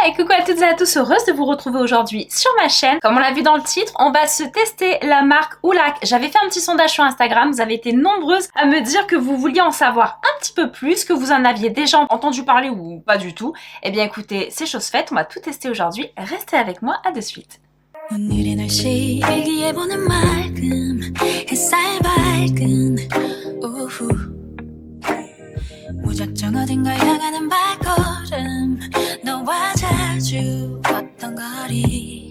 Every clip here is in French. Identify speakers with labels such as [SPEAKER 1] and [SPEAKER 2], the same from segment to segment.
[SPEAKER 1] Et coucou à toutes et à tous, heureuse de vous retrouver aujourd'hui sur ma chaîne. Comme on l'a vu dans le titre, on va se tester la marque Oulac. J'avais fait un petit sondage sur Instagram, vous avez été nombreuses à me dire que vous vouliez en savoir un petit peu plus, que vous en aviez déjà entendu parler ou pas du tout. Eh bien écoutez, c'est chose faite, on va tout tester aujourd'hui. Restez avec moi, à de suite. 오늘의 날씨 일기예보는 맑음 햇살 밝은 오후 무작정 어딘가 향하는 발걸음 너와 자주 걷던 거리.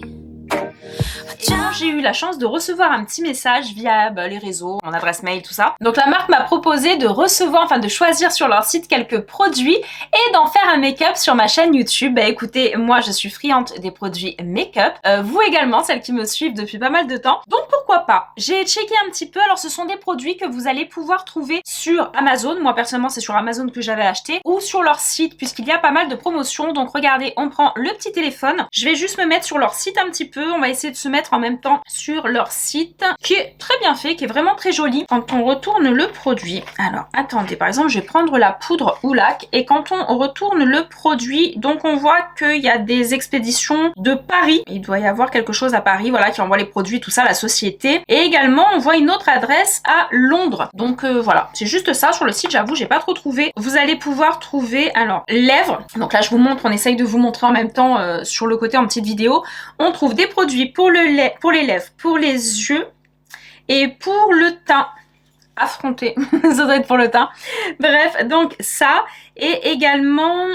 [SPEAKER 1] J'ai eu la chance de recevoir un petit message via les réseaux, mon adresse mail, tout ça. Donc la marque m'a proposé de recevoir, enfin de choisir sur leur site quelques produits et d'en faire un make-up sur ma chaîne YouTube. Bah écoutez, moi je suis friande des produits make-up, vous également, celles qui me suivent depuis pas mal de temps. Donc pourquoi pas? J'ai checké un petit peu, alors ce sont des produits que vous allez pouvoir trouver sur Amazon. Moi personnellement c'est sur Amazon que j'avais acheté, ou sur leur site puisqu'il y a pas mal de promotions. Donc regardez, on prend le petit téléphone, je vais juste me mettre sur leur site un petit peu, on va essayer de se mettre en même temps sur leur site qui est très bien fait, qui est vraiment très joli. Quand on retourne le produit, alors attendez, par exemple je vais prendre la poudre Oulac et quand on retourne le produit, donc on voit qu'il y a des expéditions de Paris, il doit y avoir quelque chose à Paris, voilà, qui envoie les produits, tout ça, la société, et également on voit une autre adresse à Londres. Donc voilà, c'est juste ça sur le site, j'avoue j'ai pas trop trouvé. Vous allez pouvoir trouver, alors lèvres, donc là je vous montre, on essaye de vous montrer en même temps sur le côté en petite vidéo, on trouve des produits pour le lait, pour les lèvres, pour les yeux et pour le teint. Affronté, ça doit être pour le teint. Bref, donc ça, et également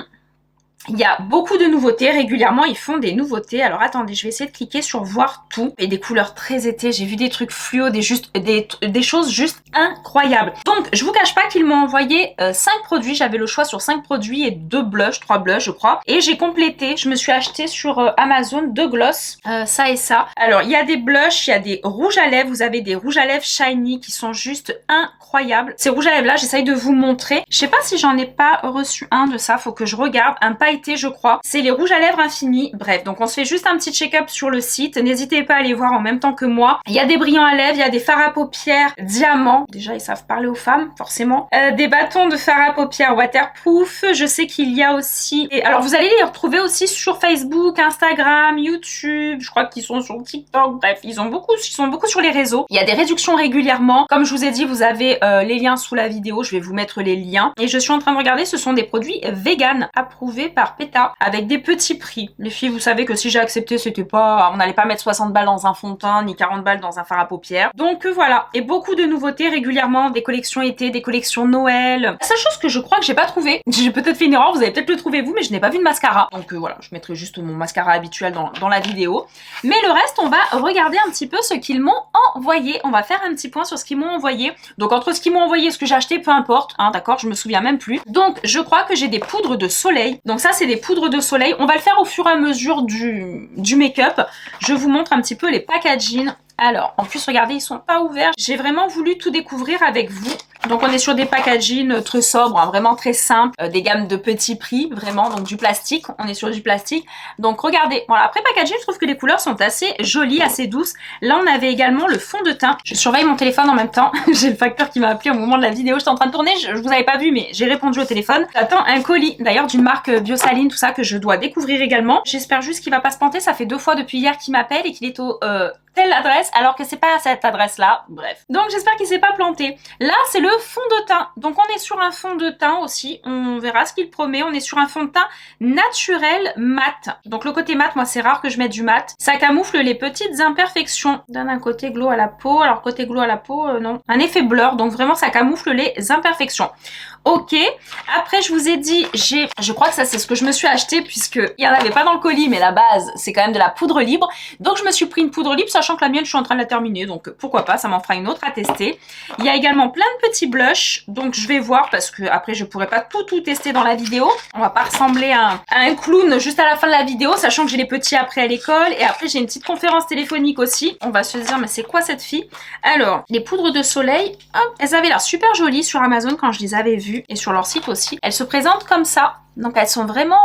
[SPEAKER 1] il y a beaucoup de nouveautés, régulièrement ils font des nouveautés. Alors attendez, je vais essayer de cliquer sur voir tout. Et des couleurs très été, j'ai vu des trucs fluo, des choses juste incroyables. Donc je vous cache pas qu'ils m'ont envoyé 5 produits, j'avais le choix sur 5 produits et 2 blushs, 3 blushs je crois. Et j'ai complété, je me suis acheté sur Amazon 2 gloss, ça et ça. Alors il y a des blushs, il y a des rouges à lèvres, vous avez des rouges à lèvres shiny qui sont juste incroyables. Ces rouges à lèvres là, j'essaye de vous montrer. Je sais pas si j'en ai pas reçu un de ça, faut que je regarde. Un pailleté je crois, c'est les rouges à lèvres infinis. Bref, donc on se fait juste un petit check-up sur le site, n'hésitez pas à aller voir en même temps que moi. Il y a des brillants à lèvres, il y a des fards à paupières diamants, déjà ils savent parler aux femmes forcément, des bâtons de fard à paupières waterproof. Je sais qu'il y a aussi, et alors vous allez les retrouver aussi sur Facebook, Instagram, YouTube, je crois qu'ils sont sur TikTok, bref ils sont beaucoup sur les réseaux. Il y a des réductions régulièrement, comme je vous ai dit vous avez les liens sous la vidéo, je vais vous mettre les liens. Et je suis en train de regarder, ce sont des produits vegan approuvés par PETA avec des petits prix. Les filles, vous savez que si j'ai accepté, c'était pas, on n'allait pas mettre 60 balles dans un fond de teint ni 40 balles dans un fard à paupières. Donc voilà, et beaucoup de nouveautés régulièrement, des collections été, des collections Noël. La seule chose que je crois que j'ai pas trouvé, j'ai peut-être fait une erreur, vous avez peut-être le trouvé vous, mais je n'ai pas vu de mascara. Donc voilà, je mettrai juste mon mascara habituel dans la vidéo. Mais le reste, on va regarder un petit peu ce qu'ils m'ont envoyé. On va faire un petit point sur ce qu'ils m'ont envoyé. Donc entre ce qu'ils m'ont envoyé et ce que j'ai acheté, peu importe, hein, d'accord, je me souviens même plus. Donc je crois que j'ai des poudres de soleil. Donc ça c'est des poudres de soleil. On va le faire au fur et à mesure du make-up. Je vous montre un petit peu les packaging. Alors, en plus, regardez, ils sont pas ouverts. J'ai vraiment voulu tout découvrir avec vous. Donc, on est sur des packaging très sobres, hein, vraiment très simples, des gammes de petits prix, vraiment, donc du plastique. On est sur du plastique. Donc, regardez. Voilà, après packaging, je trouve que les couleurs sont assez jolies, assez douces. Là, on avait également le fond de teint. Je surveille mon téléphone en même temps. J'ai le facteur qui m'a appelé au moment de la vidéo. J'étais en train de tourner, je vous avais pas vu, mais j'ai répondu au téléphone. J'attends un colis, d'ailleurs, d'une marque Biosaline, tout ça, que je dois découvrir également. J'espère juste qu'il va pas se planter. Ça fait 2 fois depuis hier qu'il m'appelle et qu'il est au telle adresse alors que c'est pas à cette adresse là, bref. Donc j'espère qu'il s'est pas planté. Là c'est le fond de teint, donc on est sur un fond de teint aussi, on verra ce qu'il promet. On est sur un fond de teint naturel mat, donc le côté mat, moi c'est rare que je mette du mat, ça camoufle les petites imperfections, donne un côté glow à la peau. Alors côté glow à la peau, non, un effet blur, donc vraiment ça camoufle les imperfections. Ok, après je vous ai dit, je crois que ça c'est ce que je me suis acheté puisque il y en avait pas dans le colis, mais la base c'est quand même de la poudre libre, donc je me suis pris une poudre libre, sachant que la mienne je suis en train de la terminer, donc pourquoi pas, ça m'en fera une autre à tester. Il y a également plein de petits blushs, donc je vais voir parce que après je pourrais pas tout tester dans la vidéo, on va pas ressembler à un clown juste à la fin de la vidéo, sachant que j'ai les petits après à l'école, et après j'ai une petite conférence téléphonique aussi. On va se dire mais c'est quoi cette fille? Alors les poudres de soleil, hop, elles avaient l'air super jolies sur Amazon quand je les avais vues et sur leur site aussi. Elles se présentent comme ça, donc elles sont vraiment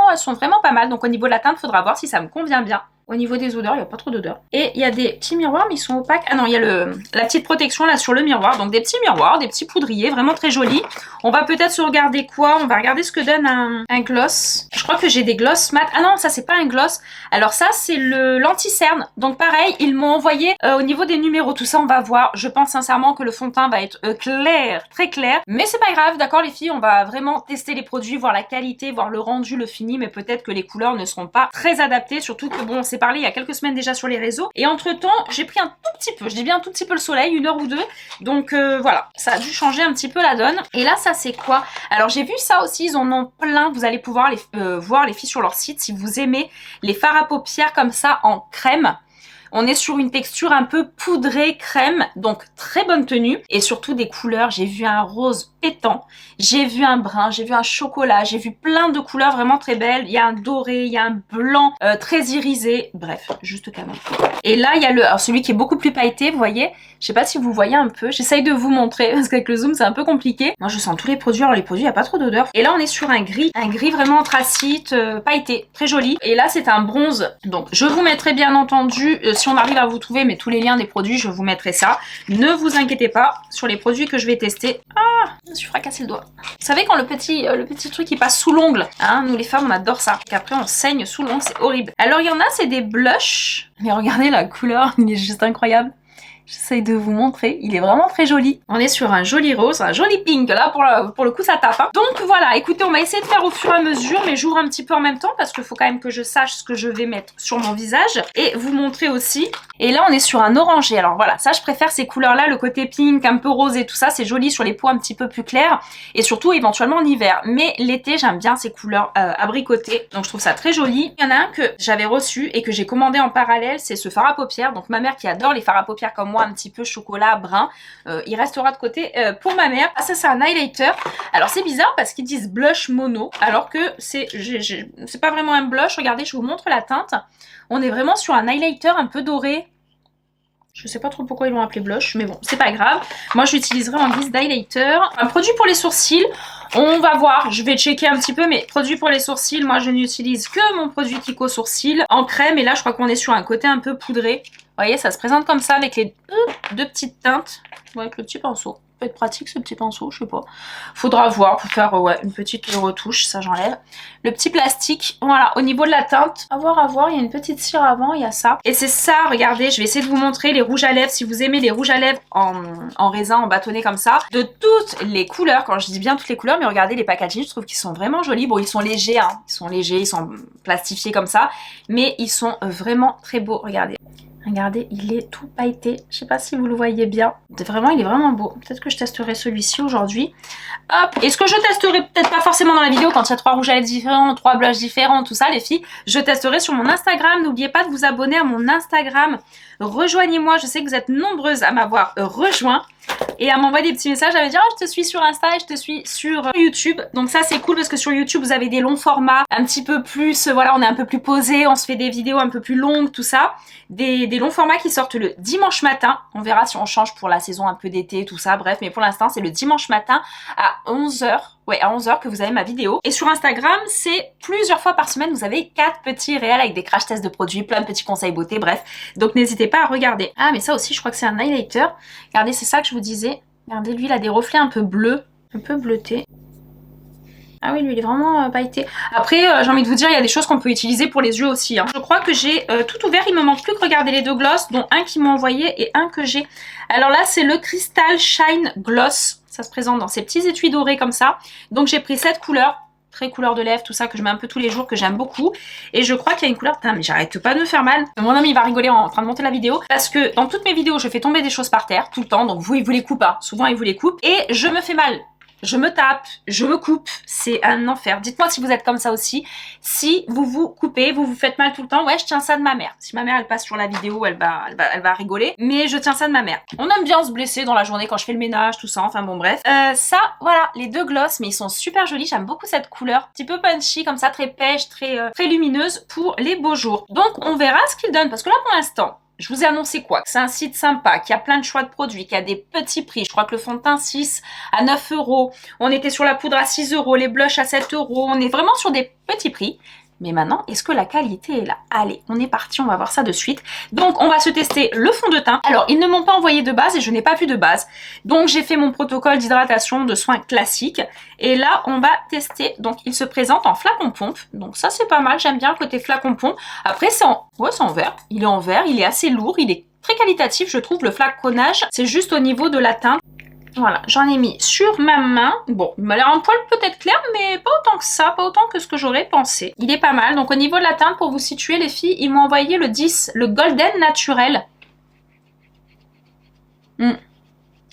[SPEAKER 1] pas mal. Donc au niveau de la teinte, faudra voir si ça me convient bien. Au niveau des odeurs, il n'y a pas trop d'odeurs. Et il y a des petits miroirs, mais ils sont opaques. Ah non, il y a la petite protection là sur le miroir. Donc des petits miroirs, des petits poudriers, vraiment très jolis. On va peut-être se regarder quoi? On va regarder ce que donne un gloss. Je crois que j'ai des gloss mat. Ah non, ça c'est pas un gloss. Alors ça c'est l'anti-cerne. Donc pareil, ils m'ont envoyé au niveau des numéros. Tout ça on va voir. Je pense sincèrement que le fond de teint va être clair, très clair. Mais c'est pas grave, d'accord les filles, on va vraiment tester les produits, voir la qualité, voir le rendu, le fini. Mais peut-être que les couleurs ne seront pas très adaptées. Surtout que bon, c'est parlé il y a quelques semaines déjà sur les réseaux et entre temps j'ai pris un tout petit peu, je dis bien un tout petit peu le soleil, 1 heure ou 2, donc voilà, ça a dû changer un petit peu la donne. Et là ça c'est quoi? Alors j'ai vu ça aussi, ils en ont plein, vous allez pouvoir voir les filles sur leur site si vous aimez les fards à paupières comme ça en crème. On est sur une texture un peu poudrée crème, donc très bonne tenue et surtout des couleurs. J'ai vu un rose pétant, j'ai vu un brun, j'ai vu un chocolat, j'ai vu plein de couleurs vraiment très belles. Il y a un doré, il y a un blanc très irisé, bref, juste canon. Et là il y a alors celui qui est beaucoup plus pailleté, vous voyez. Je sais pas si vous voyez un peu, j'essaye de vous montrer parce qu'avec le zoom c'est un peu compliqué. Moi je sens tous les produits, alors les produits il n'y a pas trop d'odeur. Et là on est sur un gris vraiment anthracite, pailleté, très joli. Et là c'est un bronze, donc je vous mettrai bien entendu, si on arrive à vous trouver, mais tous les liens des produits je vous mettrai ça. Ne vous inquiétez pas sur les produits que je vais tester. Ah, je me suis fracassé le doigt. Vous savez quand le petit truc il passe sous l'ongle, hein, nous les femmes on adore ça. Qu'après on saigne sous l'ongle, c'est horrible. Alors il y en a c'est des blushs, mais regardez la couleur, il est juste incroyable. J'essaye de vous montrer, il est vraiment très joli. On est sur un joli rose, un joli pink, là pour le coup ça tape. Hein. Donc voilà, écoutez, on va essayer de faire au fur et à mesure, mais j'ouvre un petit peu en même temps parce qu'il faut quand même que je sache ce que je vais mettre sur mon visage et vous montrer aussi. Et là on est sur un orangé, alors voilà, ça je préfère ces couleurs-là, le côté pink, un peu rose et tout ça, c'est joli sur les peaux un petit peu plus claires et surtout éventuellement en hiver. Mais l'été j'aime bien ces couleurs abricotées, donc je trouve ça très joli. Il y en a un que j'avais reçu et que j'ai commandé en parallèle, c'est ce fard à paupières. Donc ma mère qui adore les fards à paupières comme moi, un petit peu chocolat brun, il restera de côté pour ma mère. Ah ça c'est un highlighter. Alors c'est bizarre parce qu'ils disent blush mono alors que c'est pas vraiment un blush. Regardez, je vous montre la teinte. On est vraiment sur un highlighter un peu doré. Je sais pas trop pourquoi ils l'ont appelé blush, mais bon, c'est pas grave. Moi, je l'utiliserai en guise d'highlighter. Un produit pour les sourcils, on va voir. Je vais checker un petit peu, mais produit pour les sourcils, moi, je n'utilise que mon produit Kiko Sourcils en crème. Et là, je crois qu'on est sur un côté un peu poudré. Vous voyez, ça se présente comme ça avec les deux petites teintes. Avec le petit pinceau. Peut être pratique ce petit pinceau, je sais pas. Faudra voir pour faire ouais, une petite retouche, ça j'enlève. Le petit plastique, voilà, au niveau de la teinte, à voir, il y a une petite cire avant, il y a ça. Et c'est ça, regardez, je vais essayer de vous montrer les rouges à lèvres, si vous aimez les rouges à lèvres en raisin, en bâtonnet comme ça, de toutes les couleurs, quand je dis bien toutes les couleurs, mais regardez les packaging, je trouve qu'ils sont vraiment jolis. Bon, ils sont légers, hein, ils sont plastifiés comme ça, mais ils sont vraiment très beaux, regardez. Regardez, il est tout pailleté. Je sais pas si vous le voyez bien. Vraiment, il est vraiment beau. Peut-être que je testerai celui-ci aujourd'hui. Hop. Est-ce que je testerai peut-être pas forcément dans la vidéo quand il y a 3 rouges à lèvres différents, 3 blushs différents, tout ça, les filles. Je testerai sur mon Instagram. N'oubliez pas de vous abonner à mon Instagram. Rejoignez-moi. Je sais que vous êtes nombreuses à m'avoir rejoint et à m'envoyer des petits messages, à me dire oh, je te suis sur Insta et je te suis sur YouTube. Donc ça c'est cool parce que sur YouTube vous avez des longs formats, un petit peu plus, voilà, on est un peu plus posé, on se fait des vidéos un peu plus longues, tout ça. Des longs formats qui sortent le dimanche matin. On verra si on change pour la saison un peu d'été, tout ça, bref, mais pour l'instant c'est le dimanche matin à 11h. Ouais, à 11h que vous avez ma vidéo. Et sur Instagram, c'est plusieurs fois par semaine. Vous avez 4 petits réels avec des crash tests de produits, plein de petits conseils beauté, bref. Donc n'hésitez pas à regarder. Ah, mais ça aussi, je crois que c'est un highlighter. Regardez, c'est ça que je vous disais. Regardez, lui, il a des reflets un peu bleus, un peu bleutés. Ah oui, lui, il est vraiment pailleté. Après, j'ai envie de vous dire, il y a des choses qu'on peut utiliser pour les yeux aussi. Hein. Je crois que j'ai tout ouvert. Il me manque plus que regarder les 2 gloss, dont un qui m'a envoyé et un que j'ai. Alors là, c'est le Crystal Shine Gloss. Ça se présente dans ces petits étuis dorés comme ça. Donc j'ai pris cette couleur, très couleur de lèvres, tout ça, que je mets un peu tous les jours, que j'aime beaucoup. Et je crois qu'il y a une couleur... Putain, mais j'arrête pas de me faire mal. Mon ami il va rigoler en train de monter la vidéo. Parce que dans toutes mes vidéos, je fais tomber des choses par terre, tout le temps. Donc vous, il vous les coupe, hein. Souvent, il vous les coupe. Et je me fais mal. Je me tape, je me coupe, c'est un enfer. Dites-moi si vous êtes comme ça aussi. Si vous vous coupez, vous vous faites mal tout le temps. Ouais, je tiens ça de ma mère. Si ma mère elle passe sur la vidéo, elle va rigoler. Mais je tiens ça de ma mère. On aime bien se blesser dans la journée quand je fais le ménage, tout ça. Enfin bon bref. Ça, voilà, les 2 gloss, mais ils sont super jolis. J'aime beaucoup cette couleur, un petit peu punchy comme ça, très pêche, très lumineuse pour les beaux jours. Donc on verra ce qu'ils donnent parce que là pour l'instant. Je vous ai annoncé quoi? Que c'est un site sympa, qu'il y a plein de choix de produits, qu'il y a des petits prix. Je crois que le fond de teint 6 à 9 €. On était sur la poudre à 6 €, les blushs à 7 €. On est vraiment sur des petits prix. Mais maintenant, est-ce que la qualité est là? Allez, on est parti, on va voir ça de suite. Donc, on va se tester le fond de teint. Alors, ils ne m'ont pas envoyé de base et je n'ai pas vu de base. Donc, j'ai fait mon protocole d'hydratation de soins classique. Et là, on va tester. Donc, il se présente en flacon pompe. Donc, ça, c'est pas mal. J'aime bien le côté flacon pompe. Après, c'est en... Ouais, c'est en verre. Il est en verre. Il est assez lourd. Il est très qualitatif, je trouve. Le flaconnage, c'est juste au niveau de la teinte. Voilà, j'en ai mis sur ma main. Bon, il m'a l'air un poil peut-être clair, mais pas autant que ça, pas autant que ce que j'aurais pensé. Il est pas mal. Donc au niveau de la teinte, pour vous situer les filles, ils m'ont envoyé le 10, le Golden Naturel.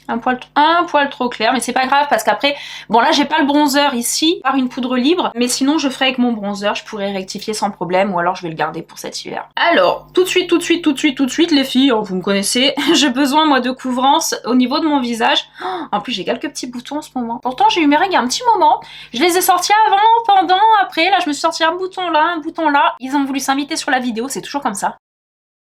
[SPEAKER 1] Un poil trop clair, mais c'est pas grave parce qu'après, bon là j'ai pas le bronzer ici par une poudre libre, mais sinon je ferai avec mon bronzer, je pourrais rectifier sans problème ou alors je vais le garder pour cet hiver. Alors, tout de suite les filles, vous me connaissez, j'ai besoin moi de couvrance au niveau de mon visage. En plus j'ai quelques petits boutons en ce moment. Pourtant j'ai eu mes règles il y a un petit moment, je les ai sortis avant, pendant, après, là je me suis sorti un bouton là, ils ont voulu s'inviter sur la vidéo, c'est toujours comme ça.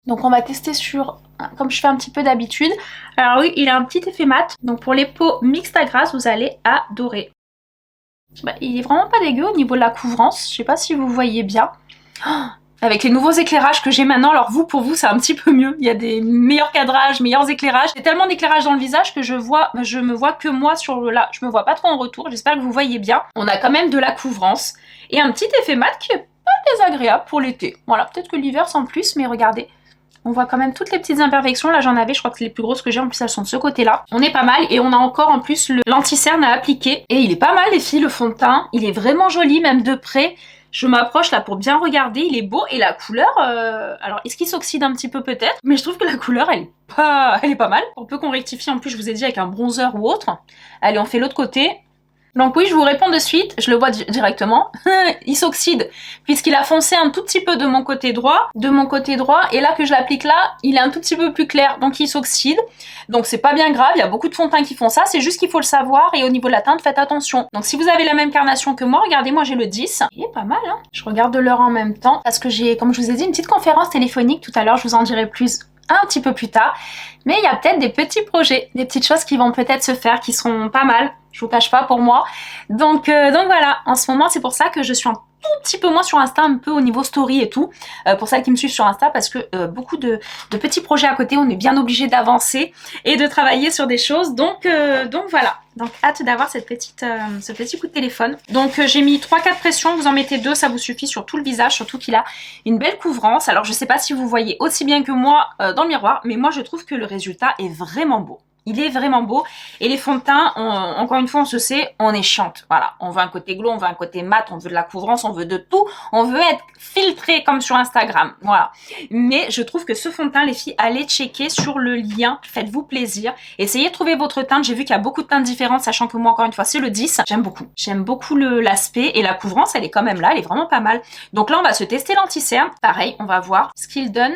[SPEAKER 1] Donc on va tester sur, comme je fais un petit peu d'habitude. Alors oui, il a un petit effet mat. Donc pour les peaux mixtes à grasse, vous allez adorer. Bah, il est vraiment pas dégueu au niveau de la couvrance. Je sais pas si vous voyez bien. Oh, avec les nouveaux éclairages que j'ai maintenant, alors vous, pour vous, c'est un petit peu mieux. Il y a des meilleurs cadrages, meilleurs éclairages. J'ai tellement d'éclairage dans le visage que je me vois que moi sur le là. Je me vois pas trop en retour. J'espère que vous voyez bien. On a quand même de la couvrance et un petit effet mat qui est pas désagréable pour l'été. Voilà, peut-être que l'hiver sans plus, mais regardez. On voit quand même toutes les petites imperfections. Là, j'en avais, je crois que les plus grosses que j'ai, en plus, elles sont de ce côté-là. On est pas mal et on a encore en plus l'anti-cerne à appliquer. Et il est pas mal, les filles, le fond de teint. Il est vraiment joli, même de près. Je m'approche là pour bien regarder. Il est beau et la couleur... Alors, est-ce qu'il s'oxyde un petit peu peut-être? Mais je trouve que la couleur, elle est pas mal. On peut qu'on rectifie, en plus, je vous ai dit, avec un bronzer ou autre. Allez, on fait l'autre côté. Donc oui, je vous réponds de suite, je le vois directement, il s'oxyde, puisqu'il a foncé un tout petit peu de mon côté droit, et là que je l'applique là, il est un tout petit peu plus clair, donc il s'oxyde. Donc c'est pas bien grave, il y a beaucoup de fonds de teint qui font ça, c'est juste qu'il faut le savoir, et au niveau de la teinte, faites attention. Donc si vous avez la même carnation que moi, regardez, moi j'ai le 10, il est pas mal, hein. Je regarde l'heure en même temps, parce que j'ai, comme je vous ai dit, une petite conférence téléphonique tout à l'heure, je vous en dirai plus un petit peu plus tard, mais il y a peut-être des petits projets, des petites choses qui vont peut-être se faire, qui seront pas mal, je vous cache pas pour moi. Donc voilà, en ce moment c'est pour ça que je suis un tout petit peu moins sur Insta, un peu au niveau story et tout, pour celles qui me suivent sur Insta, parce que beaucoup de petits projets à côté, on est bien obligé d'avancer et de travailler sur des choses, donc voilà. Donc hâte d'avoir ce petit coup de téléphone. Donc j'ai mis 3-4 pressions, vous en mettez 2, ça vous suffit sur tout le visage, surtout qu'il a une belle couvrance. Alors je sais pas si vous voyez aussi bien que moi dans le miroir, mais moi je trouve que le résultat est vraiment beau. Il est vraiment beau. Et les fonds de teint, encore une fois, on se sait, on est chiante. Voilà, on veut un côté glow, on veut un côté mat, on veut de la couvrance, on veut de tout. On veut être filtré comme sur Instagram. Voilà. Mais je trouve que ce fond de teint, les filles, allez checker sur le lien. Faites-vous plaisir. Essayez de trouver votre teinte. J'ai vu qu'il y a beaucoup de teintes différentes, sachant que moi, encore une fois, c'est le 10. J'aime beaucoup. J'aime beaucoup l'aspect. Et la couvrance, elle est quand même là. Elle est vraiment pas mal. Donc là, on va se tester l'anti-cerne. Pareil, on va voir ce qu'il donne.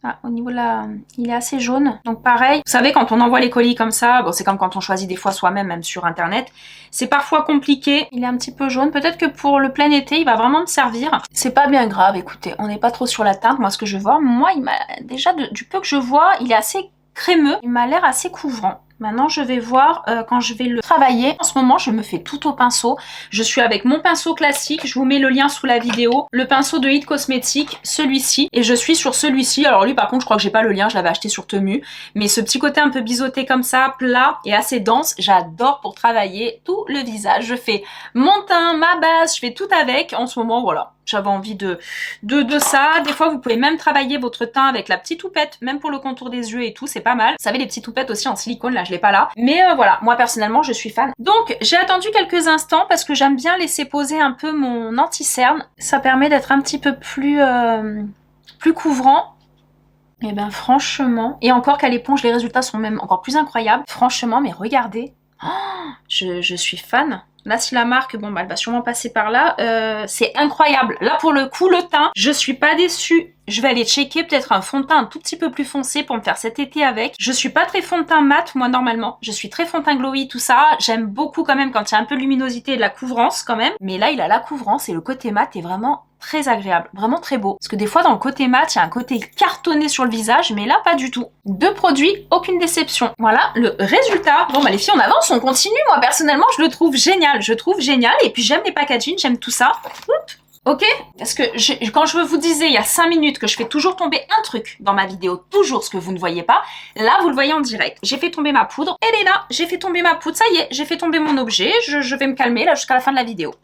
[SPEAKER 1] Ah, au niveau là, il est assez jaune. Donc pareil, vous savez, quand on envoie les colis comme ça, bon, c'est comme quand on choisit des fois soi-même, même sur internet, c'est parfois compliqué. Il est un petit peu jaune. Peut-être que pour le plein été, il va vraiment me servir. C'est pas bien grave, écoutez, on n'est pas trop sur la teinte. Moi, ce que je vois, moi, il m'a déjà, du peu que je vois, il est assez crémeux. Il m'a l'air assez couvrant. Maintenant, je vais voir quand je vais le travailler. En ce moment, je me fais tout au pinceau. Je suis avec mon pinceau classique. Je vous mets le lien sous la vidéo. Le pinceau de It Cosmetics, celui-ci. Et je suis sur celui-ci. Alors lui, par contre, je crois que j'ai pas le lien. Je l'avais acheté sur Temu. Mais ce petit côté un peu biseauté comme ça, plat et assez dense, j'adore pour travailler tout le visage. Je fais mon teint, ma base, je fais tout avec. En ce moment, voilà. J'avais envie de ça. Des fois, vous pouvez même travailler votre teint avec la petite houppette, même pour le contour des yeux et tout, c'est pas mal. Vous savez, les petites houpettes aussi en silicone, là, je l'ai pas là. Mais voilà, moi, personnellement, je suis fan. Donc, j'ai attendu quelques instants parce que j'aime bien laisser poser un peu mon anti-cerne. Ça permet d'être un petit peu plus couvrant. Et ben, franchement, et encore qu'à l'éponge, les résultats sont même encore plus incroyables. Franchement, mais regardez. Oh, je suis fan. Là, si la marque, bon, bah, elle va sûrement passer par là. C'est incroyable. Là, pour le coup, le teint, je suis pas déçue Je vais aller checker peut-être un fond de teint un tout petit peu plus foncé pour me faire cet été avec. Je suis pas très fond de teint mat, moi, normalement. Je suis très fond de teint glowy, tout ça. J'aime beaucoup quand même quand il y a un peu de luminosité et de la couvrance quand même. Mais là, il a la couvrance et le côté mat est vraiment très agréable, vraiment très beau. Parce que des fois, dans le côté mat, il y a un côté cartonné sur le visage, mais là, pas du tout. 2 produits, aucune déception. Voilà le résultat. Bon, bah les filles, on avance, on continue. Moi, personnellement, je le trouve génial. Je trouve génial. Et puis, j'aime les packaging, j'aime tout ça. Oups. Ok? Parce que quand je vous disais il y a 5 minutes que je fais toujours tomber un truc dans ma vidéo, toujours ce que vous ne voyez pas, là vous le voyez en direct. J'ai fait tomber ma poudre, elle est là, j'ai fait tomber ma poudre, ça y est, j'ai fait tomber mon objet, je vais me calmer là jusqu'à la fin de la vidéo.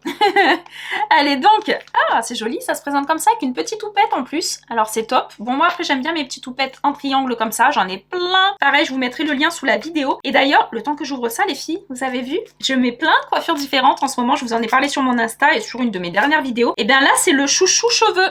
[SPEAKER 1] Allez donc, ah c'est joli, ça se présente comme ça avec une petite toupette en plus, alors c'est top. Bon moi après j'aime bien mes petites toupettes en triangle comme ça, j'en ai plein. Pareil, je vous mettrai le lien sous la vidéo. Et d'ailleurs, le temps que j'ouvre ça les filles, vous avez vu, je mets plein de coiffures différentes en ce moment, je vous en ai parlé sur mon Insta et sur une de mes dernières vidéos. Et bien là c'est le chouchou cheveux.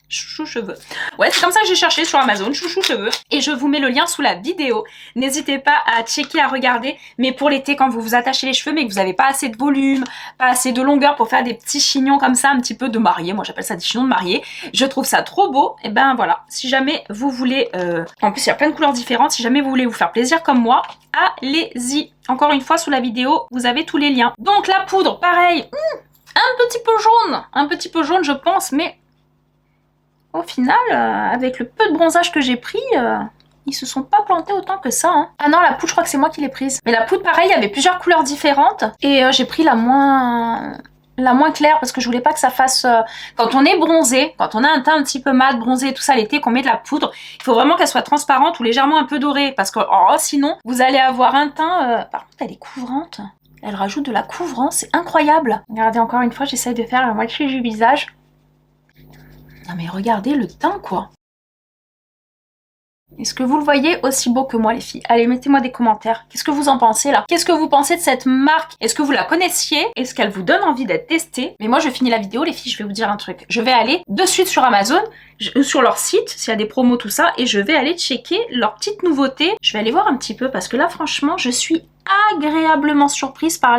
[SPEAKER 1] Chouchou cheveux. Ouais, c'est comme ça que j'ai cherché sur Amazon, chouchou cheveux. Et je vous mets le lien sous la vidéo. N'hésitez pas à checker, à regarder. Mais pour l'été, quand vous vous attachez les cheveux, mais que vous n'avez pas assez de volume, pas assez de longueur pour faire des petits chignons comme ça, un petit peu de mariée. Moi, j'appelle ça des chignons de mariée. Je trouve ça trop beau. Et ben voilà. Si jamais vous voulez... En plus, il y a plein de couleurs différentes. Si jamais vous voulez vous faire plaisir comme moi, allez-y. Encore une fois, sous la vidéo, vous avez tous les liens. Donc la poudre, pareil. Un petit peu jaune je pense, mais au final, avec le peu de bronzage que j'ai pris, ils se sont pas plantés autant que ça. Hein. Ah non, la poudre, je crois que c'est moi qui l'ai prise. Mais la poudre, pareil, il y avait plusieurs couleurs différentes, et j'ai pris la moins claire, parce que je voulais pas que ça fasse... quand on est bronzé, quand on a un teint un petit peu mat, bronzé, tout ça l'été, qu'on met de la poudre, il faut vraiment qu'elle soit transparente ou légèrement un peu dorée, parce que sinon, vous allez avoir un teint... Par contre, elle est couvrante. Elle rajoute de la couvrance, c'est incroyable. Regardez, encore une fois, j'essaye de faire la moitié du visage. Non mais regardez le teint, quoi. Est-ce que vous le voyez aussi beau que moi, les filles? Allez, mettez-moi des commentaires. Qu'est-ce que vous en pensez, là? Qu'est-ce que vous pensez de cette marque? Est-ce que vous la connaissiez? Est-ce qu'elle vous donne envie d'être testée? Mais moi, je finis la vidéo, les filles, je vais vous dire un truc. Je vais aller de suite sur Amazon, sur leur site, s'il y a des promos, tout ça, et je vais aller checker leurs petites nouveautés. Je vais aller voir un petit peu, parce que là, franchement, je suis agréablement surprise par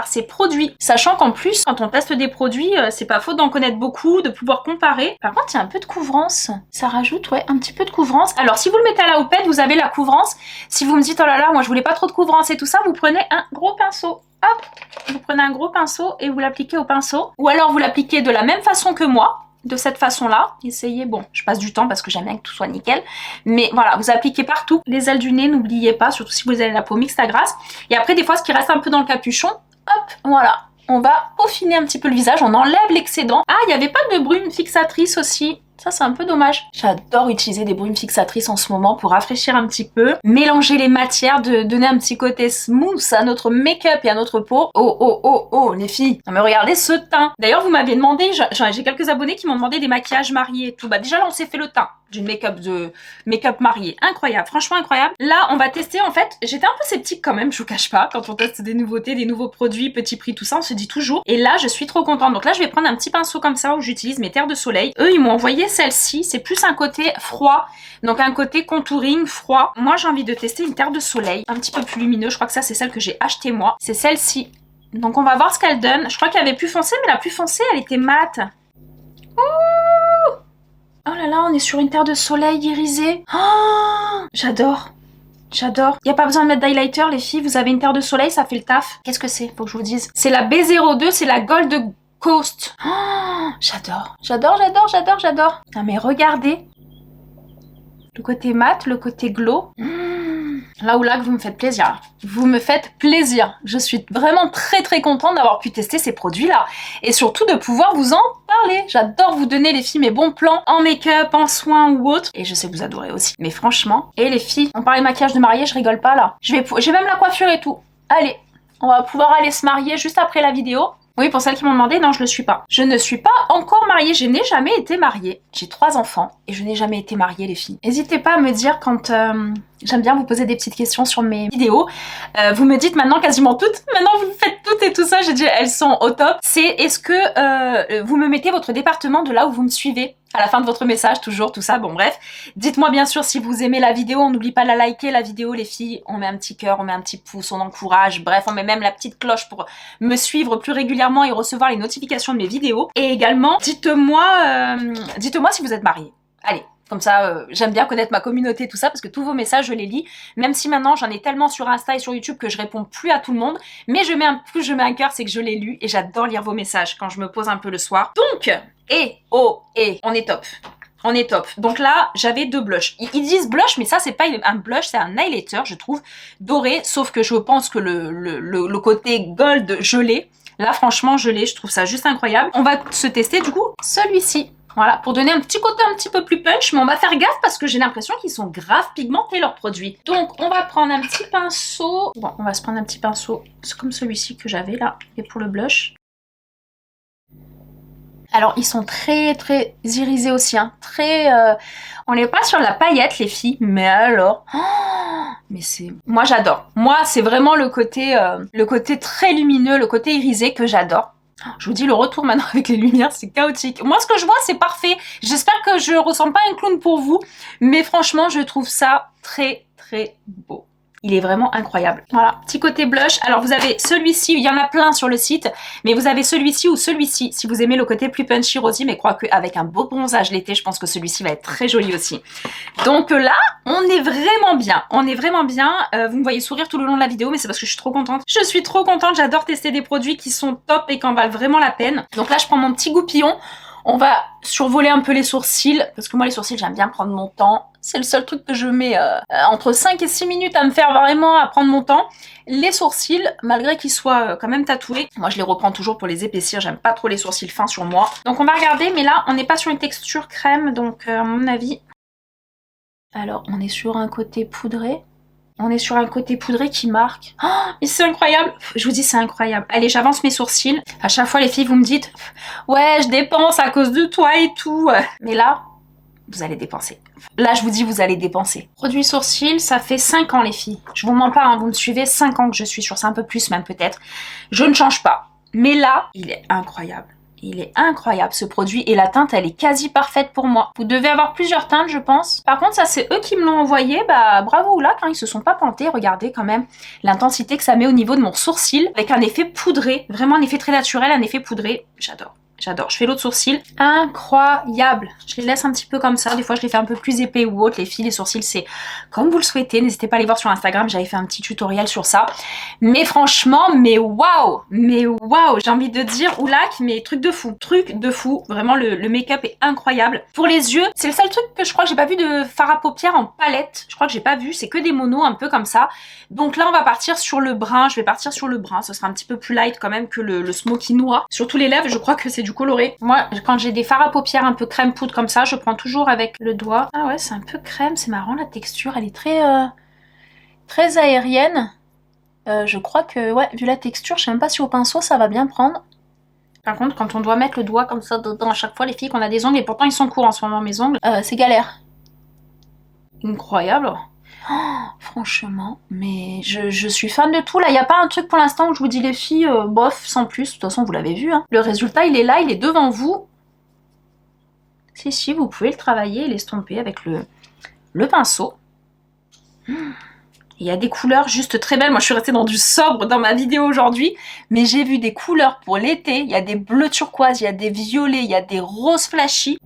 [SPEAKER 1] ces produits. Sachant qu'en plus, quand on teste des produits, c'est pas faute d'en connaître beaucoup, de pouvoir comparer. Par contre, il y a un peu de couvrance. Ça rajoute, ouais, un petit peu de couvrance. Alors, si vous le mettez à la houppette, vous avez la couvrance. Si vous me dites, oh là là, moi je voulais pas trop de couvrance et tout ça, vous prenez un gros pinceau. Hop, vous prenez un gros pinceau et vous l'appliquez au pinceau. Ou alors, vous l'appliquez de la même façon que moi. De cette façon-là, essayez, bon, je passe du temps parce que j'aime bien que tout soit nickel, mais voilà, vous appliquez partout, les ailes du nez, n'oubliez pas, surtout si vous avez la peau mixte à grasse, et après des fois ce qui reste un peu dans le capuchon, hop, voilà, on va peaufiner un petit peu le visage, on enlève l'excédent. Ah, il n'y avait pas de brume fixatrice aussi. Ça, c'est un peu dommage. J'adore utiliser des brumes fixatrices en ce moment pour rafraîchir un petit peu, mélanger les matières, de donner un petit côté smooth à notre make-up et à notre peau. Oh, les filles. Non mais regardez ce teint. D'ailleurs, vous m'aviez demandé, j'ai quelques abonnés qui m'ont demandé des maquillages mariés et tout. Bah déjà là, on s'est fait le teint d'une make-up mariée. Incroyable, franchement incroyable. Là, on va tester, en fait, j'étais un peu sceptique quand même, je vous cache pas, quand on teste des nouveautés, des nouveaux produits, petit prix, tout ça, on se dit toujours. Et là, je suis trop contente. Donc là, je vais prendre un petit pinceau comme ça où j'utilise mes terres de soleil. Eux, ils m'ont envoyé celle-ci, c'est plus un côté froid, donc un côté contouring froid. Moi, j'ai envie de tester une terre de soleil, un petit peu plus lumineux. Je crois que ça, c'est celle que j'ai achetée moi. C'est celle-ci. Donc on va voir ce qu'elle donne. Je crois qu'il y avait plus foncé, mais la plus foncée, elle était mate. Ouh! Oh là là, on est sur une terre de soleil irisée. Oh, j'adore. J'adore. Il n'y a pas besoin de mettre d'highlighter, les filles. Vous avez une terre de soleil, ça fait le taf. Qu'est-ce que c'est? Faut que je vous dise. C'est la B02, c'est la Gold Coast. Oh, j'adore. J'adore. Ah mais regardez. Le côté mat, le côté glow. Là où là que vous me faites plaisir. Vous me faites plaisir. Je suis vraiment très contente d'avoir pu tester ces produits-là. Et surtout de pouvoir vous en parler. J'adore vous donner, les filles, mes bons plans en make-up, en soins ou autre. Et je sais que vous adorez aussi. Mais franchement, et les filles, on parlait maquillage de mariée, je rigole pas là. J'ai même la coiffure et tout. Allez, on va pouvoir aller se marier juste après la vidéo. Oui, pour celles qui m'ont demandé, non, je le suis pas. Je ne suis pas encore mariée, je n'ai jamais été mariée. J'ai 3 enfants et je n'ai jamais été mariée, les filles. N'hésitez pas à me dire quand... J'aime bien vous poser des petites questions sur mes vidéos. Vous me dites maintenant quasiment toutes. Maintenant, vous faites toutes et tout ça. J'ai dit, elles sont au top. C'est est-ce que vous me mettez votre département de là où vous me suivez à la fin de votre message, toujours, tout ça. Bon, bref. Dites-moi bien sûr si vous aimez la vidéo. On n'oublie pas de la liker, la vidéo, les filles. On met un petit cœur, on met un petit pouce, on encourage. Bref, on met même la petite cloche pour me suivre plus régulièrement et recevoir les notifications de mes vidéos. Et également, dites-moi si vous êtes mariés. Allez, comme ça, j'aime bien connaître ma communauté, tout ça, parce que tous vos messages, je les lis. Même si maintenant, j'en ai tellement sur Insta et sur YouTube que je réponds plus à tout le monde. Mais je mets un cœur, c'est que je l'ai lu et j'adore lire vos messages quand je me pose un peu le soir. Donc, on est top. On est top. Donc là, j'avais 2 blushs. Ils disent blush, mais ça, c'est pas un blush, c'est un highlighter, je trouve, doré. Sauf que je pense que le côté gold, je l'ai. Là, franchement, je l'ai. Je trouve ça juste incroyable. On va se tester, du coup, celui-ci. Voilà, pour donner un petit côté un petit peu plus punch, mais on va faire gaffe parce que j'ai l'impression qu'ils sont grave pigmentés, leurs produits. Donc, on va prendre un petit pinceau. Bon, on va se prendre un petit pinceau. C'est comme celui-ci que j'avais là, et pour le blush. Alors, ils sont très irisés aussi, hein. On n'est pas sur la paillette, les filles, mais alors... mais c'est... Moi, j'adore. Moi, c'est vraiment le côté très lumineux, le côté irisé que j'adore. Je vous dis, le retour maintenant avec les lumières, c'est chaotique. Moi, ce que je vois, c'est parfait. J'espère que je ressemble pas à un clown pour vous, mais franchement, je trouve ça très beau. Il est vraiment incroyable. Voilà, petit côté blush. Alors, vous avez celui-ci, il y en a plein sur le site, mais vous avez celui-ci ou celui-ci, si vous aimez le côté plus punchy rosy, mais crois qu'avec un beau bronzage l'été, je pense que celui-ci va être très joli aussi. Donc là, on est vraiment bien. On est vraiment bien. Vous me voyez sourire tout le long de la vidéo, mais c'est parce que je suis trop contente. Je suis trop contente, j'adore tester des produits qui sont top et qui en valent vraiment la peine. Donc là, je prends mon petit goupillon. On va survoler un peu les sourcils, parce que moi les sourcils j'aime bien prendre mon temps. C'est le seul truc que je mets entre 5 et 6 minutes à me faire vraiment à prendre mon temps. Les sourcils, malgré qu'ils soient quand même tatoués, moi je les reprends toujours pour les épaissir, j'aime pas trop les sourcils fins sur moi. Donc on va regarder, mais là on n'est pas sur une texture crème, donc à mon avis... Alors on est sur un côté poudré. On est sur un côté poudré qui marque. Oh, mais c'est incroyable. Je vous dis, c'est incroyable. Allez, j'avance mes sourcils. À chaque fois, les filles, vous me dites « Ouais, je dépense à cause de toi et tout. » Mais là, vous allez dépenser. Là, je vous dis, vous allez dépenser. Produit sourcils, ça fait 5 ans, les filles. Je vous mens pas, hein, vous me suivez, 5 ans que je suis sur ça, un peu plus même peut-être. Je ne change pas. Mais là, il est incroyable. Il est incroyable ce produit et la teinte elle est quasi parfaite pour moi. Vous devez avoir plusieurs teintes je pense. Par contre ça c'est eux qui me l'ont envoyé, bah bravo là quand ils se sont pas plantés. Regardez quand même l'intensité que ça met au niveau de mon sourcil avec un effet poudré, vraiment un effet très naturel, un effet poudré. J'adore. J'adore. Je fais l'autre sourcil. Incroyable. Je les laisse un petit peu comme ça. Des fois, je les fais un peu plus épais ou autre. Les filles, les sourcils, c'est comme vous le souhaitez. N'hésitez pas à aller voir sur Instagram. J'avais fait un petit tutoriel sur ça. Mais franchement, mais waouh! Mais waouh! J'ai envie de dire, oulac, mais truc de fou. Truc de fou. Vraiment, le make-up est incroyable. Pour les yeux, c'est le seul truc que je crois que j'ai pas vu de fard à paupières en palette. Je crois que j'ai pas vu. C'est que des monos un peu comme ça. Donc là, on va partir sur le brun. Je vais partir sur le brun. Ce sera un petit peu plus light quand même que le smoky noir. Surtout les lèvres, je crois que c'est du coloré. Moi, quand j'ai des fards à paupières un peu crème poudre comme ça, je prends toujours avec le doigt. Ah ouais, c'est un peu crème, c'est marrant la texture, elle est très aérienne. Je crois que, ouais, vu la texture, je sais même pas si au pinceau ça va bien prendre. Par contre, quand on doit mettre le doigt comme ça dedans à chaque fois, les filles, qu'on a des ongles, et pourtant ils sont courts en ce moment mes ongles, c'est galère. Incroyable. Oh, franchement, mais je suis fan de tout. Là, il n'y a pas un truc pour l'instant où je vous dis les filles, bof, sans plus. De toute façon, vous l'avez vu. Hein. Le résultat, il est là, il est devant vous. Si, vous pouvez le travailler et l'estomper avec le pinceau. Il y a des couleurs juste très belles. Moi, je suis restée dans du sobre dans ma vidéo aujourd'hui. Mais j'ai vu des couleurs pour l'été. Il y a des bleus turquoise, il y a des violets, il y a des roses flashy.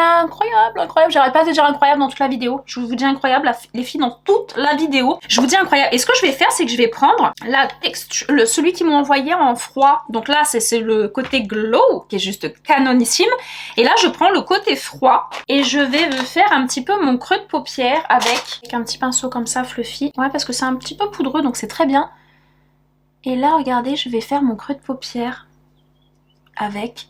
[SPEAKER 1] Incroyable, incroyable, j'arrête pas de dire incroyable dans toute la vidéo. Je vous dis incroyable, les filles, dans toute la vidéo. Je vous dis incroyable. Et ce que je vais faire, c'est que je vais prendre la texture, celui qu'ils m'ont envoyé en froid. Donc là, c'est le côté glow, qui est juste canonissime. Et là, je prends le côté froid. Et je vais me faire un petit peu mon creux de paupière avec un petit pinceau comme ça, fluffy. Ouais, parce que c'est un petit peu poudreux, donc c'est très bien. Et là, regardez, je vais faire mon creux de paupière avec...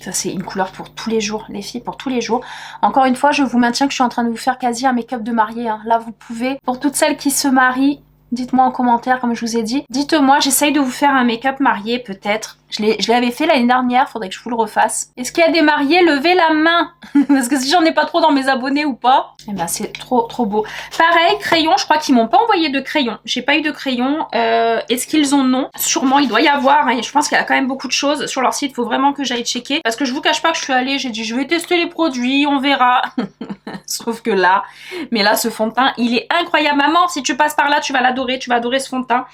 [SPEAKER 1] Ça, c'est une couleur pour tous les jours, les filles, pour tous les jours. Encore une fois, je vous maintiens que je suis en train de vous faire quasi un make-up de mariée. Hein. Là, vous pouvez, pour toutes celles qui se marient, dites-moi en commentaire, comme je vous ai dit. Dites-moi, j'essaye de vous faire un make-up marié, peut-être. Je l'avais fait l'année dernière, faudrait que je vous le refasse. Est-ce qu'il y a des mariés? Levez la main. Parce que si j'en ai pas trop dans mes abonnés ou pas, eh ben c'est trop beau. Pareil, crayon, je crois qu'ils m'ont pas envoyé de crayon. J'ai pas eu de crayon. Est-ce qu'ils en ont? Sûrement, il doit y avoir. Hein. Je pense qu'il y a quand même beaucoup de choses sur leur site. Faut vraiment que j'aille checker. Parce que je vous cache pas que je suis allée, j'ai dit je vais tester les produits, on verra. Sauf que là, mais là, ce fond de teint, il est incroyable. Maman, si tu passes par là, tu vas l'adorer, tu vas adorer ce fond de teint.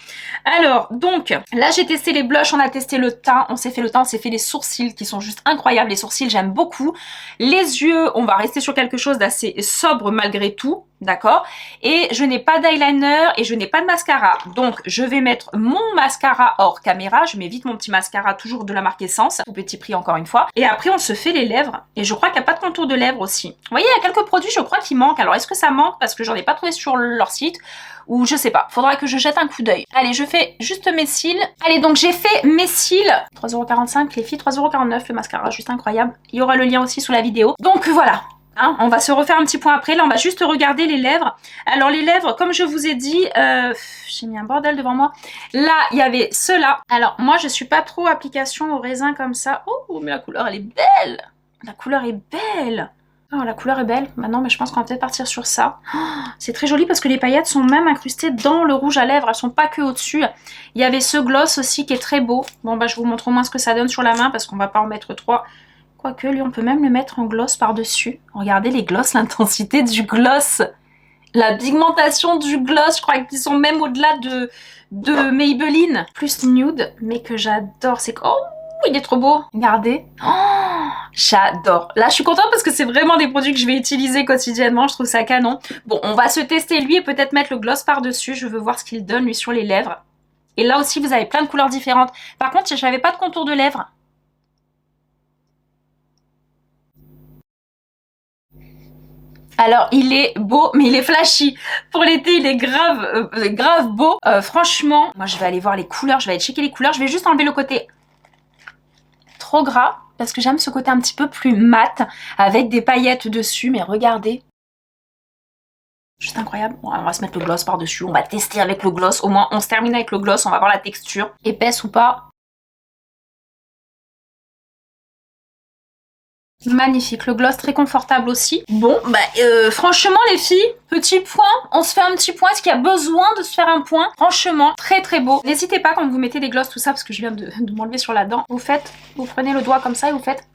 [SPEAKER 1] Alors, donc, là, j'ai testé les blushs, on a testé le teint, on s'est fait le teint, on s'est fait les sourcils qui sont juste incroyables. Les sourcils, j'aime beaucoup. Les yeux, on va rester sur quelque chose d'assez sobre malgré tout. D'accord? Et je n'ai pas d'eyeliner et je n'ai pas de mascara. Donc, je vais mettre mon mascara hors caméra. Je mets vite mon petit mascara, toujours de la marque Essence. Tout petit prix encore une fois. Et après, on se fait les lèvres. Et je crois qu'il n'y a pas de contour de lèvres aussi. Vous voyez, il y a quelques produits, je crois, qui manquent. Alors, est-ce que ça manque parce que j'en ai pas trouvé sur leur site? Ou je sais pas. Faudra que je jette un coup d'œil. Allez, je fais juste mes cils. Allez, donc j'ai fait mes cils. 3,45 € les filles, 3,49 € le mascara. Juste incroyable. Il y aura le lien aussi sous la vidéo. Donc, voilà. Hein, on va se refaire un petit point après. Là, on va juste regarder les lèvres. Alors, les lèvres, comme je vous ai dit, j'ai mis un bordel devant moi. Là, il y avait ceux-là. Alors, moi, je suis pas trop application au raisin comme ça. Oh, mais la couleur, elle est belle. La couleur est belle. Oh, la couleur est belle. Maintenant, mais je pense qu'on va peut-être partir sur ça. Oh, c'est très joli parce que les paillettes sont même incrustées dans le rouge à lèvres. Elles sont pas que au-dessus. Il y avait ce gloss aussi qui est très beau. Bon, bah, je vous montre au moins ce que ça donne sur la main parce qu'on va pas en mettre trois. Quoique, lui, on peut même le mettre en gloss par-dessus. Regardez les gloss, l'intensité du gloss. La pigmentation du gloss, je crois qu'ils sont même au-delà de Maybelline. Plus nude, mais que j'adore. C'est... Oh, il est trop beau. Regardez. Oh, j'adore. Là, je suis contente parce que c'est vraiment des produits que je vais utiliser quotidiennement. Je trouve ça canon. Bon, on va se tester lui et peut-être mettre le gloss par-dessus. Je veux voir ce qu'il donne, lui, sur les lèvres. Et là aussi, vous avez plein de couleurs différentes. Par contre, je n'avais pas de contour de lèvres. Alors, il est beau, mais il est flashy. Pour l'été, il est grave beau. Franchement, moi, je vais aller voir les couleurs. Je vais aller checker les couleurs. Je vais juste enlever le côté trop gras, parce que j'aime ce côté un petit peu plus mat, avec des paillettes dessus. Mais regardez. Juste incroyable. Bon, on va se mettre le gloss par-dessus. On va tester avec le gloss. Au moins, on se termine avec le gloss. On va voir la texture. Épaisse ou pas. Magnifique, le gloss très confortable aussi. Bon, bah franchement les filles, petit point, on se fait un petit point, est-ce qu'il y a besoin de se faire un point? Franchement, très très beau. N'hésitez pas quand vous mettez des gloss, tout ça, parce que je viens de m'enlever sur la dent. Vous prenez le doigt comme ça et vous faites...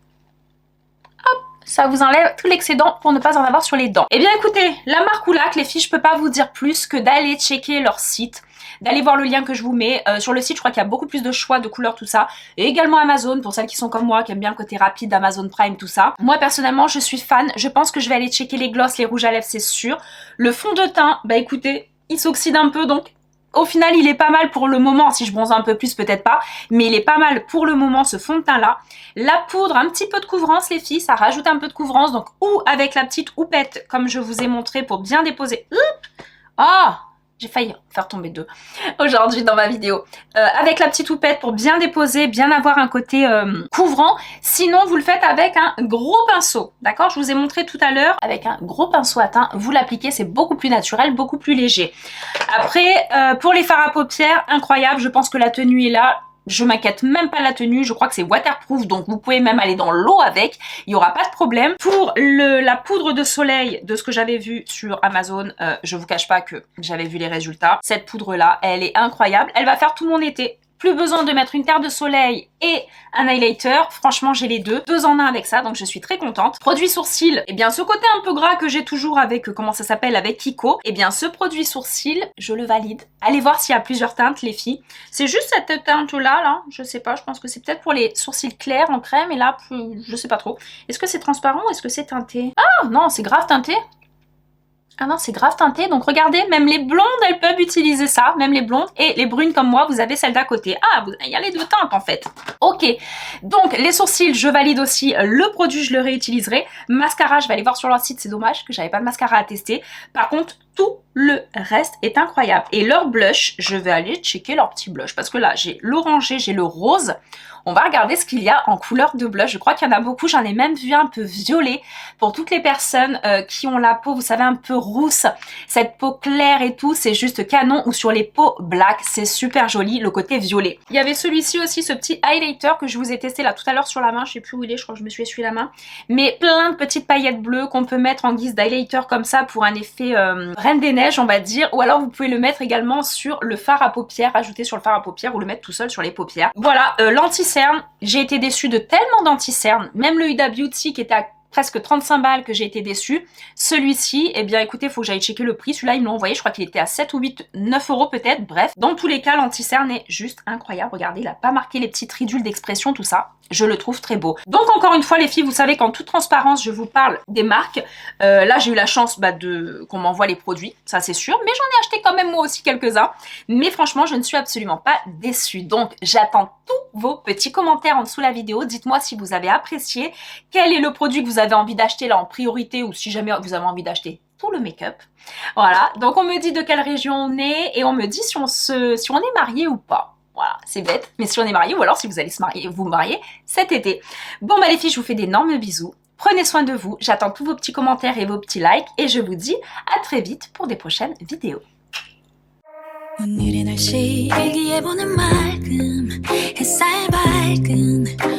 [SPEAKER 1] Hop, ça vous enlève tout l'excédent pour ne pas en avoir sur les dents. Eh bien écoutez, la marque Oulac, les filles, je peux pas vous dire plus que d'aller checker leur site. D'aller voir le lien que je vous mets. Sur le site, je crois qu'il y a beaucoup plus de choix de couleurs, tout ça. Et également Amazon, pour celles qui sont comme moi, qui aiment bien le côté rapide d'Amazon Prime, tout ça. Moi, personnellement, je suis fan. Je pense que je vais aller checker les gloss, les rouges à lèvres, c'est sûr. Le fond de teint, bah écoutez, il s'oxyde un peu, donc... Au final, il est pas mal pour le moment. Si je bronze un peu plus, peut-être pas. Mais il est pas mal pour le moment, ce fond de teint-là. La poudre, un petit peu de couvrance, les filles. Ça rajoute un peu de couvrance. Donc, ou avec la petite houppette, comme je vous ai montré, pour bien déposer. Ah, j'ai failli faire tomber deux aujourd'hui dans ma vidéo. Avec la petite houppette pour bien déposer, bien avoir un côté couvrant. Sinon, vous le faites avec un gros pinceau. D'accord? Je vous ai montré tout à l'heure. Avec un gros pinceau à teint, vous l'appliquez. C'est beaucoup plus naturel, beaucoup plus léger. Après, pour les fards à paupières, incroyable. Je pense que la tenue est là. Je m'inquiète même pas de la tenue, je crois que c'est waterproof, donc vous pouvez même aller dans l'eau avec, il n'y aura pas de problème. Pour la poudre de soleil, de ce que j'avais vu sur Amazon, je vous cache pas que j'avais vu les résultats. Cette poudre-là, elle est incroyable, elle va faire tout mon été. Plus besoin de mettre une terre de soleil et un highlighter. Franchement, j'ai les deux en un avec ça, donc je suis très contente. Produit sourcil, eh bien ce côté un peu gras que j'ai toujours avec, comment ça s'appelle, avec Kiko, eh bien ce produit sourcil, je le valide. Allez voir s'il y a plusieurs teintes, les filles. C'est juste cette teinte-là, là, je sais pas, je pense que c'est peut-être pour les sourcils clairs en crème, et là, je sais pas trop. Est-ce que c'est transparent ou est-ce que c'est teinté? Ah non, c'est grave teinté. Ah non, c'est grave teinté, donc regardez, même les blondes, elles peuvent utiliser ça, même les blondes, et les brunes comme moi, vous avez celle d'à côté. Ah, il y a les deux teintes en fait. Ok, donc les sourcils, je valide aussi le produit, je le réutiliserai. Mascara, je vais aller voir sur leur site, c'est dommage que j'avais pas de mascara à tester. Par contre, tout le reste est incroyable. Et leur blush, je vais aller checker leur petit blush, parce que là, j'ai l'orangé, j'ai le rose. On va regarder ce qu'il y a en couleur de blush. Je crois qu'il y en a beaucoup. J'en ai même vu un peu violet pour toutes les personnes qui ont la peau, vous savez, un peu rousse. Cette peau claire et tout, c'est juste canon. Ou sur les peaux black, c'est super joli, le côté violet. Il y avait celui-ci aussi, ce petit highlighter que je vous ai testé là tout à l'heure sur la main. Je sais plus où il est, je crois que je me suis essuyé la main. Mais plein de petites paillettes bleues qu'on peut mettre en guise d'highlighter comme ça pour un effet Reine des Neiges, on va dire. Ou alors vous pouvez le mettre également sur le fard à paupières, ajouter sur le fard à paupières ou le mettre tout seul sur les paupières. Voilà, l'anti-cerne, j'ai été déçue de tellement d'anti-cerne, même le Huda Beauty qui était à presque 35 balles que j'ai été déçue. Celui-ci, eh bien écoutez, il faut que j'aille checker le prix. Celui-là, ils me l'ont envoyé, je crois qu'il était à 7 ou 8, 9 euros peut-être. Bref, dans tous les cas, l'anti-cerne est juste incroyable. Regardez, il n'a pas marqué les petites ridules d'expression, tout ça. Je le trouve très beau. Donc encore une fois, les filles, vous savez qu'en toute transparence, je vous parle des marques. Là, j'ai eu la chance qu'on m'envoie les produits, ça c'est sûr. Mais j'en ai acheté quand même moi aussi quelques-uns. Mais franchement, je ne suis absolument pas déçue. Donc, j'attends tous vos petits commentaires en dessous de la vidéo. Dites-moi si vous avez apprécié. Quel est le produit que vous avez envie d'acheter là en priorité ou si jamais vous avez envie d'acheter tout le make-up. Voilà, donc on me dit de quelle région on est et on me dit si on est marié ou pas. Voilà, c'est bête, mais si on est marié ou alors si vous allez vous marier cet été. Bon bah les filles, je vous fais d'énormes bisous. Prenez soin de vous, j'attends tous vos petits commentaires et vos petits likes et je vous dis à très vite pour des prochaines vidéos. 오늘의 날씨 일기예보는 맑음 햇살 밝은